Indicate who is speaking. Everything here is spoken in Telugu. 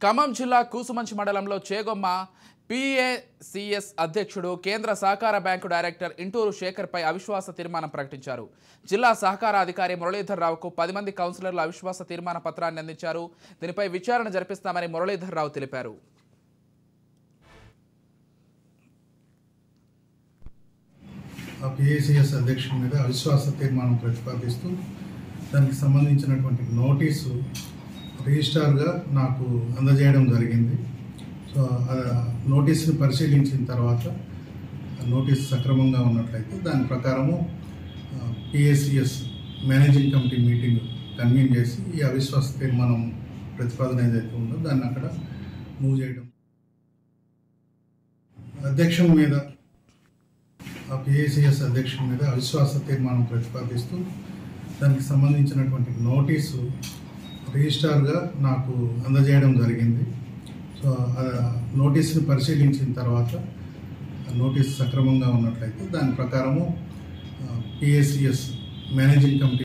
Speaker 1: ఖమ్మం జిల్లా కూసుమంచి మండలంలో చేగొమ్మ పిఏసిఎస్ అధ్యక్షుడు కేంద్ర సహకార బ్యాంకు డైరెక్టర్ ఇంటూరు శేఖర్పై అవిశ్వాస తీర్మానం ప్రకటించారు. జిల్లా సహకార అధికారి మురళీధర్ రావుకు 10 మంది కౌన్సిలర్లు అవిశ్వాస తీర్మాన పత్రాన్ని అందించారు. దీనిపై విచారణ జరిపిస్తామని మురళీధర్ రావు తెలిపారు.
Speaker 2: పిఏసిఎస్ అధ్యక్షుడి మీద అవిశ్వాస తీర్మానం ప్రతిపాదిస్తూ దానికి సంబంధించినటువంటి నోటీసు రిజిస్ట్రార్గా నాకు అందజేయడం జరిగింది. సో నోటీసుని పరిశీలించిన తర్వాత నోటీసు సక్రమంగా ఉన్నట్లయితే దాని ప్రకారము PACS managing committee meeting convene చేసి ఈ అవిశ్వాస తీర్మానం ప్రతిపాదన ఏదైతే ఉందో దాన్ని అక్కడ మూవ్ చేయడం. అధ్యక్షుని మీద పిఏసిఎస్ అధ్యక్షుడి మీద అవిశ్వాస తీర్మానం ప్రతిపాదిస్తూ దానికి సంబంధించినటువంటి నోటీసు రిజిస్ట్రార్గా నాకు అందజేయడం జరిగింది. సో నోటీసుని పరిశీలించిన తర్వాత నోటీసు సక్రమంగా ఉన్నట్లయితే దాని ప్రకారము పిఏసిఎస్ మేనేజింగ్ కమిటీ